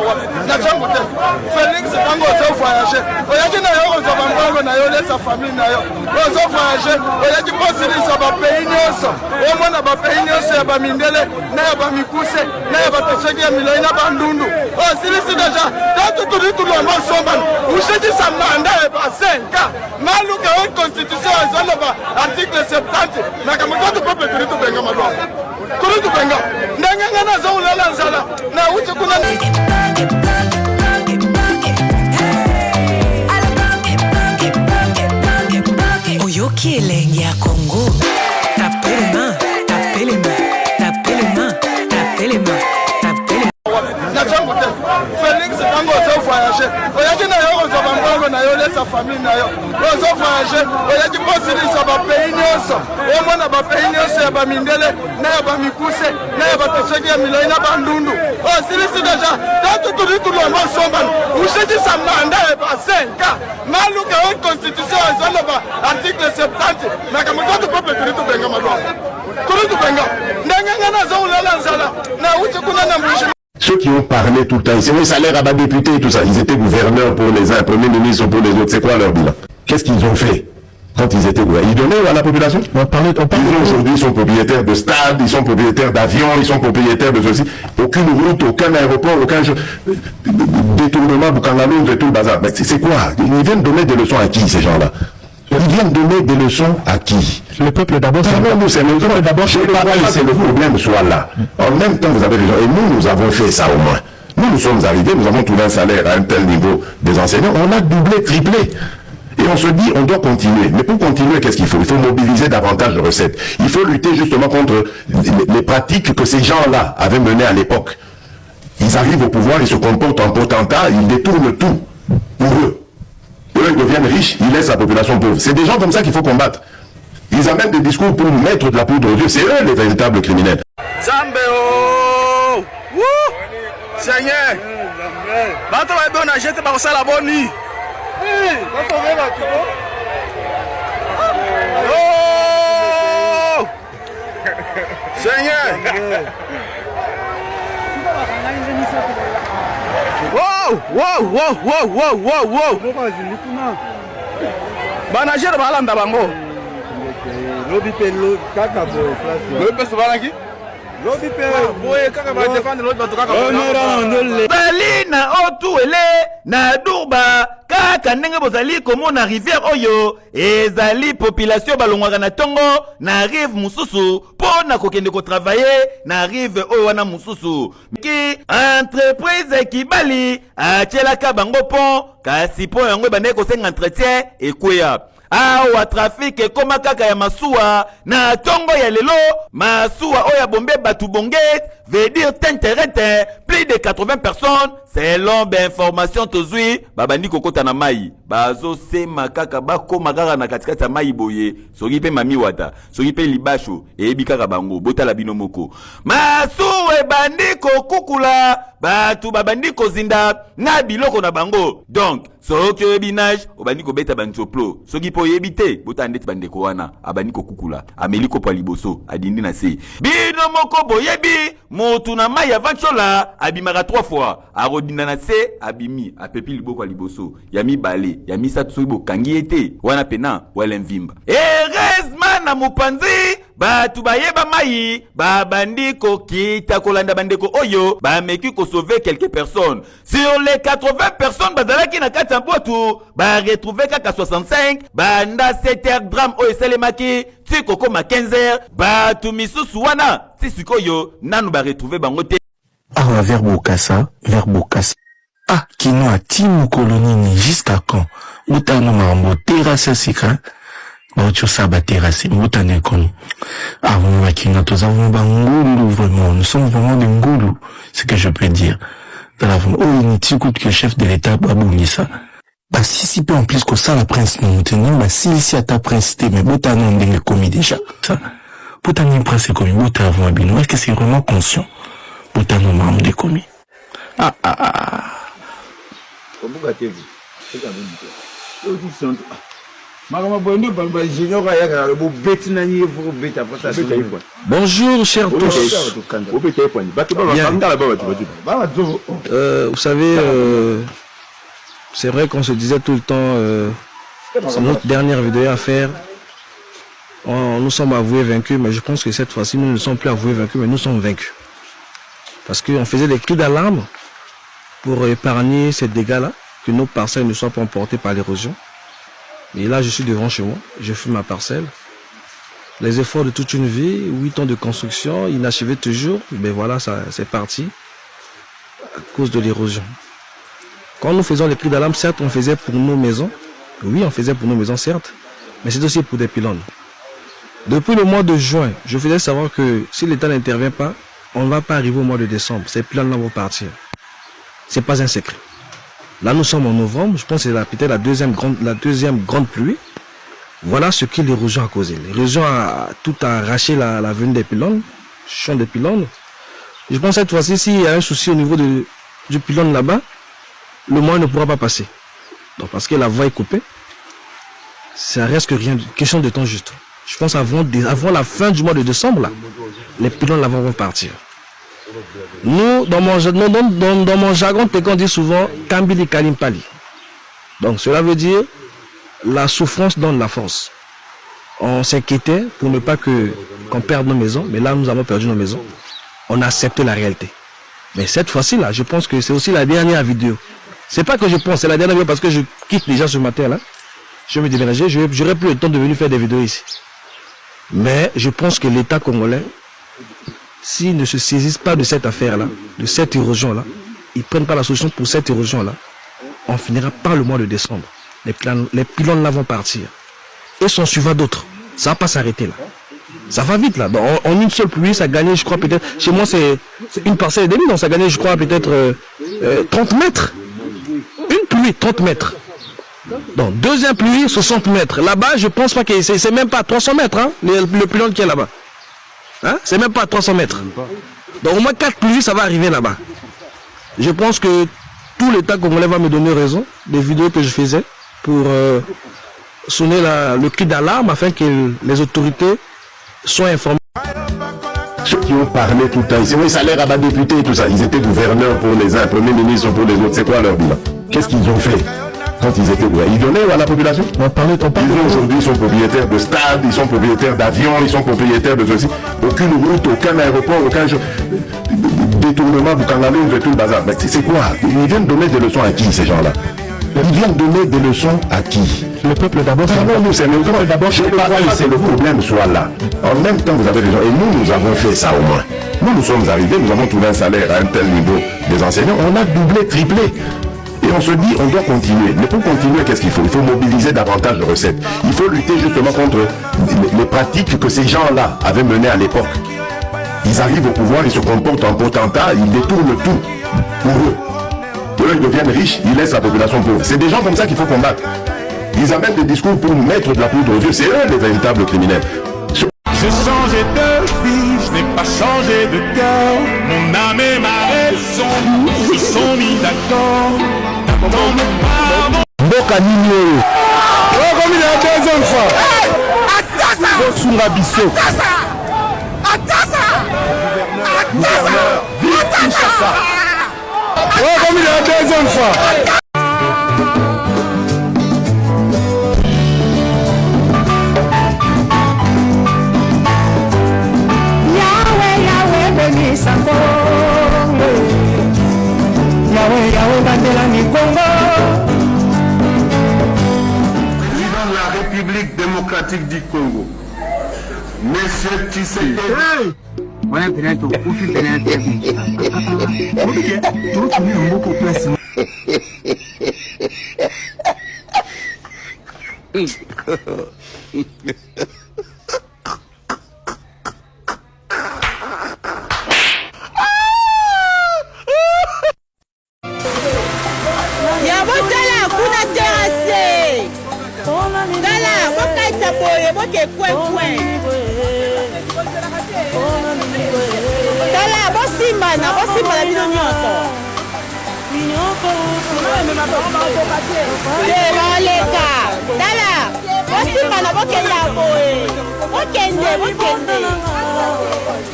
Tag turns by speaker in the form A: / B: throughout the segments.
A: Félix Tango a voyagé. Voyagé na yo za bango na yo laisse sa famille na yo. Ozo voyagé. Voyagé posili sa ba pays nyonso. O mona ba pays nyonso ya ba mindele na ba mikuse na ba tofeki ya miloi na ba ndundu. O silisi déjà. Tant tout tout le monde somban. Vous chedi sa mandat ba 5 ans. Maluka une constitution ezolo ba article 70. Na kama tout peuple tout benga madwa. Tout benga. Ndanga na zo la nzala. Na uchi kuna
B: Oyoki elenge ya Congo. Tapez les mains, tapez les mains, tapez les mains, tapez les mains, tapez les mains.
A: Félix Tango a voyagé. Voyagé na yo za bango na yo laisse sa famille na yo. Ozo voyagé. Voyagé posili sa ba pays nyonso. O mona ba pays nyonso ya ba mindele na ba mikuse na ba tofeki ya miloi na ba ndundu. O silisi déjà. Tant tout le monde somban. Vous chedi sa mandat ba 5 ans. Maluka une constitution ezolo ba article 70. Na kama tout peuple tout benga madwa. Tout benga. Ndanga na zo la nzala. Na uchi kuna na mbishi.
C: Ceux qui ont parlé tout le temps, c'est les salaires à bas députés et tout ça, ils étaient gouverneurs pour les uns, premiers ministres pour les autres, c'est quoi leur bilan? Qu'est-ce qu'ils ont fait quand ils étaient gouverneurs? Ils donnaient à la population? Ils aujourd'hui sont propriétaires de stades, ils sont propriétaires d'avions, ils sont propriétaires de ceci. Aucune route, aucun aéroport, aucun détournement, Bukangalo, de tout le bazar. Mais c'est quoi? Ils viennent donner des leçons à qui, ces gens-là? Ils viennent donner des leçons à qui?
D: Le peuple d'abord.
C: C'est le peuple d'abord. Je ne sais pas si le problème soit là. En même temps, vous avez raison. Et nous avons fait ça au moins. Nous sommes arrivés, nous avons trouvé un salaire à un tel niveau des enseignants. On a doublé, triplé. Et on se dit, on doit continuer. Mais pour continuer, qu'est-ce qu'il faut? Il faut mobiliser davantage de recettes. Il faut lutter justement contre les pratiques que ces gens-là avaient menées à l'époque. Ils arrivent au pouvoir, ils se comportent en potentat, ils détournent tout pour eux. Eux, ils deviennent riches, ils laissent la population pauvre. C'est des gens comme ça qu'il faut combattre. Ils amènent des discours pour mettre de la poudre aux yeux. C'est eux les véritables criminels.
A: Zambéo! Seigneur! Bato va donner jeter par ça la bonne nuit. Oh! Seigneur! Wow! Wow! Wow! Wow! Wow! Wow! Wow! Banagere balanda bango.
E: Lobi pelo kaka bo place.
A: Lobi peso balaki?
E: Lobi pelo boye kaka ba défendre l'autre bato kaka.
F: Berlin otuele na Durba kaka ndenge bozali komona rivière oyo ezali population balongwaka na tongo na rive mususu pona kokende ko travailler na rive oyo wana mususu ki entreprise kibali achelaka bango pont kasi po yango bande ko senga entretien ekweya awa trafic ekoma kaka ya masuwa na tongo ya lelo masuwa oya bombe batu bonge veut dire tinterete plus de 80 personnes selon information tozui babandi kokota na mai bazo sema kaka bakoma kaka na katikati ya mai boye soki pe mami wata soki pe libasho eyebi kaka bango botala bino moko masuwa ebandi kokukula batu babandi kozinda na biloko na bango donc soki oyebi nage obandi kobeta banzoplo soki po oyebi te bota ndeti bandeko wana abandi kokukula ameli kopo ya liboso adindi na se bino moko boyebi motu na mai avanchola abimaka 3 fois arodinda na se abimi apepi liboko ya liboso ya mibale ya misatu soki bokangi ete wana pena wala mvimba heureusement na mopanzi batu bayeba mai babandi kokita kolanda bandeko oyo bameki sauver quelques personnes. Sur les 80 personnes, bazalaki na kati ya mbotu, ba retrouver kaka 65, banda 7h drame o eselemaki, tiko koma 15h, ba tu misusu wana, sikoyo nanu ba retrouver bango te.
D: Ah, vers Bokassa. Ah, kino a timu kolonini jusqu'à quand? Utano mambo terrasse sika. Bautio saba terrasse, utane kono. Ah, on va kina tous avons bangulu vraiment, nous sommes vraiment des ngoulou, c'est que je peux dire. Dans la oh, il t'écoute que le chef de l'État Babungisa. Bah, si peu en plus que ça, la prince nous tenons, bah, si à ta prince mais bota non des commis déjà. Ça. Bota non prince commis, bota avant abino. Est-ce que c'est vraiment conscient? Bota non membre des commis. Ah.
E: Comment gâtez-vous? C'est quand même bien. Magama bondo bamba junior ya ka le beau bête na ni vous bête après ça.
G: Bonjour chers tous. Vous savez, c'est vrai qu'on se disait tout le temps, c'est notre dernière vidéo à faire. Nous sommes avoués vaincus, mais je pense que cette fois-ci, nous ne sommes plus avoués vaincus, mais nous sommes vaincus. Parce qu'on faisait des cris d'alarme pour épargner ces dégâts-là, que nos parcelles ne soient pas emportées par l'érosion. Et là, je suis devant chez moi, je fume ma parcelle. Les efforts de toute une vie, 8 ans de construction, inachevés toujours, ben voilà, c'est parti à cause de l'érosion. Quand nous faisons les cris d'alarme, certes, on faisait pour nos maisons. Oui, on faisait pour nos maisons, certes, mais c'est aussi pour des pylônes. Depuis le mois de juin, je faisais savoir que si l'État n'intervient pas, on ne va pas arriver au mois de décembre. Ces pylônes-là vont partir. Ce n'est pas un secret. Là, nous sommes en novembre, je pense que c'est peut-être la deuxième grande pluie. Voilà ce que l'érosion a causé. L'érosion a tout arraché la venue des pylônes, champ des pylônes. Je pense que cette fois-ci, s'il y a un souci au niveau du pylône là-bas, le mois ne pourra pas passer. Donc, parce que la voie est coupée, ça reste que rien, question de temps juste. Je pense avant la fin du mois de décembre, là, les pylônes là vont partir. Nous, dans mon jargon, on dit souvent Kambili Kalimpali. Donc, cela veut dire la souffrance donne la force. On s'inquiétait pour ne pas qu'on perde nos maisons, mais là, nous avons perdu nos maisons. On a accepté la réalité. Mais cette fois-ci, là, je pense que c'est aussi la dernière vidéo. C'est pas que je pense, c'est la dernière vidéo parce que je quitte déjà ce matin-là. Je vais me déménager, j'aurai plus le temps de venir faire des vidéos ici. Mais je pense que l'État congolais, s'ils ne se saisissent pas de cette affaire-là, de cette érosion-là, ils ne prennent pas la solution pour cette érosion-là, on finira par le mois de décembre. Les pylônes là vont partir. Et s'en suivra d'autres. Ça ne va pas s'arrêter là. Ça va vite là. En une seule pluie, ça gagnait, je crois, peut-être. Chez moi, c'est une parcelle et demie, donc ça gagnait, je crois, peut-être 30 mètres. Une pluie, 30 mètres. Donc, deuxième pluie, 60 mètres. Là-bas, je pense pas que c'est même pas 300 mètres, hein, le pylône qui est là-bas. Hein? C'est même pas 300 mètres. Donc, au moins 4 pluies, ça va arriver là-bas. Je pense que tout l'État congolais va me donner raison des vidéos que je faisais pour sonner le cri d'alarme afin que les autorités soient informées.
C: Ceux qui ont parlé tout le temps, ici, oui, salaire à bas député et tout ça, ils étaient gouverneurs pour les uns, premiers ministres pour les autres. C'est quoi leur bilan? Qu'est-ce qu'ils ont fait quand ils étaient gouverneurs? Ils donnaient à la population? Ils aujourd'hui sont propriétaires de stades, ils sont propriétaires d'avions, ils sont propriétaires de ceci. Aucune route, aucun aéroport, aucun détournement, vous canalisez tout le bazar. Mais c'est quoi? Ils viennent donner des leçons à qui, ces gens-là? Ils viennent donner des leçons à qui? Le peuple d'abord. Nous, c'est le peuple d'abord. Je ne sais pas si le problème soit là. En même temps, vous avez raison. Et nous avons fait ça au moins. Nous sommes arrivés, nous avons trouvé un salaire à un tel niveau des enseignants. On a doublé, triplé. Et on se dit, on doit continuer. Mais pour continuer, qu'est-ce qu'il faut? Il faut mobiliser davantage de recettes. Il faut lutter justement contre les pratiques que ces gens-là avaient menées à l'époque. Ils arrivent au pouvoir, ils se comportent en potentat, ils détournent tout pour eux. Ils deviennent riches, ils laissent la population pauvre. C'est des gens comme ça qu'il faut combattre. Ils amènent des discours pour mettre de la poudre aux yeux. C'est eux les véritables criminels.
H: J'ai changé de vie, je n'ai pas changé de cœur. Mon âme et ma raison se sont mis d'accord. Dans mon pardon.
G: Mboka Nino.
A: Oh, comme il y a la deuxième fois.
G: Bosunga Bisso.
A: Gouverneur, vive Kinshasa. Oh, comme il y a la deuxième fois.
C: Président de la République démocratique du Congo, Monsieur Tshisekedi.
I: Tala,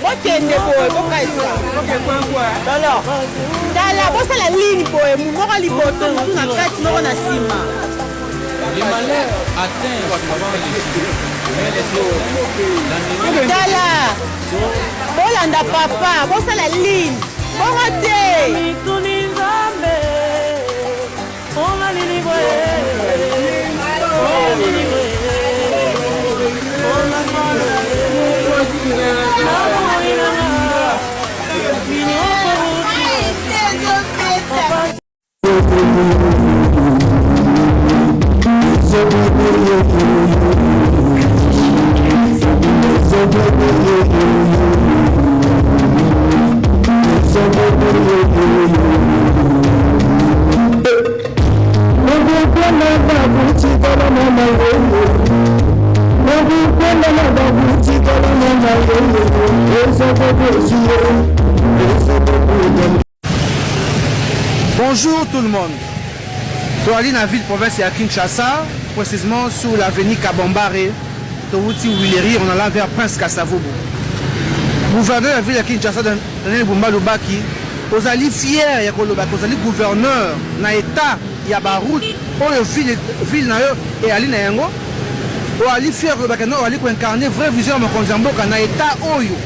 I: bokende boye bokaisa alors tala bosala ligne boye moko liboso mosu na kati moko na nsima tala bolanda papa bosala ligne bongo te
J: Bonjour tout le monde. Toali na ville province à Kinshasa, précisément sur l'avenue Kabambare, Touti Willery, on allant vers Prince Kasavubu. Gouverneur de la ville de Kinshasa, Daniel Bumba Lubaki, aux alliés fiers, aux alliés gouverneurs, na état, il y a route, pour le ville na et Ali Nayango, aux alliés fiers, aux alliés qui incarnent vraie vision de Konzamboka, na état Oyo,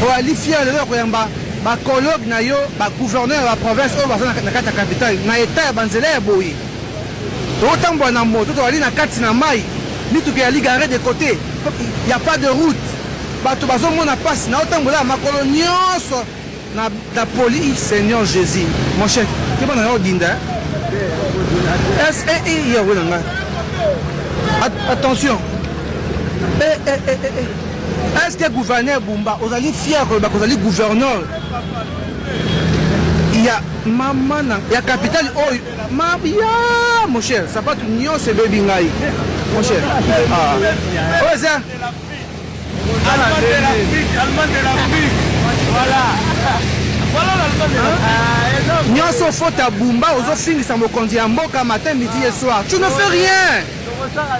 J: aux alliés fiers de leur colloque na yo ba gouverneur la province au bazana na kata capitale na état ya banzela ya boyi autant bona moto to ali na kati na mai ni to ke ligare de côté il y a pas de route bato bazo mona passe na autant bola makolo nyonso na poli Seigneur Jésus mon chef ke bana yo dinda yo wona attention est-ce que gouverneur Bumba, vous allez fier que vous allez gouverneur? Il y a maman, il y a capitale, oh, mon cher, ça pas tout nion, c'est baby ngaï, mon cher. Oh, ça.
E: Allemand de l'Afrique, voilà. Voilà l'Allemand de l'Afrique.
J: Nion sont faute à Bumba, aux autres filles, ça me conduit à Moka matin, midi et soir. Tu ne fais rien.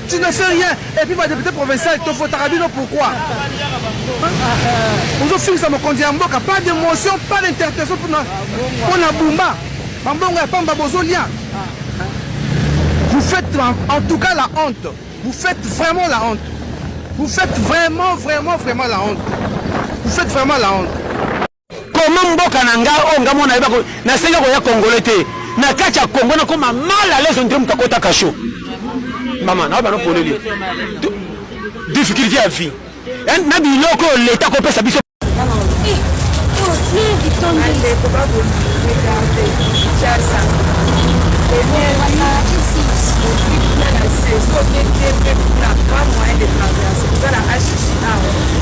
J: Tu ne fais rien. Et puis, ma député provincial, il faut Tarabino, pourquoi? Aux autres filles, ça me conduit à Moka. Pas d'émotion, pas d'interprétation pour la Bumba. Vous faites en tout cas la honte. Vous faites vraiment la honte. Vous faites vraiment la honte. Vous faites vraiment la honte.
K: Comment Mboka Nanga, on a mon avis, na senga koya Congolais te. Na kacha Congo na koma mal à l'aise on dirait mtakota kasho. Maman, na ba no poleli. Difficulté à vie. Na biloko l'état ko pesa biso.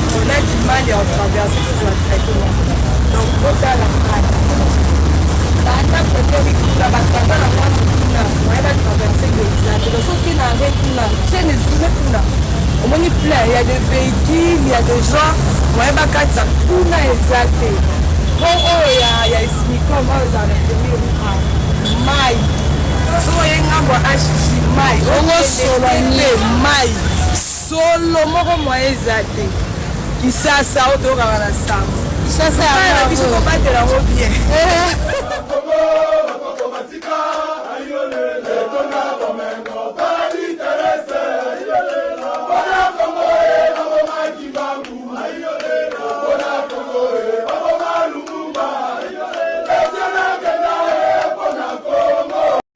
I: On a du mal à traverser tout le traitement. Donc, on a la pratique. Il y a des véhicules, il y a des gens, il y a des gens qui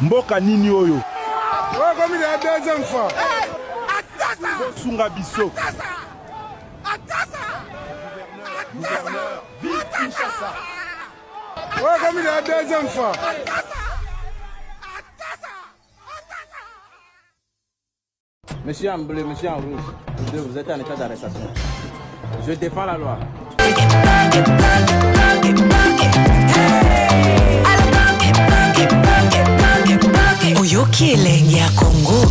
E: Mboka nini oyo?
A: Ouais, comme il y a deuxième fois.
E: Sunga biso. Gouverneur, vive Kinshasa.
A: Ouais, comme il y a deuxième fois.
L: Monsieur en bleu, monsieur en rouge, vous êtes en état d'arrestation. Je défends la loi.
B: Oyoki elenge ya Congo.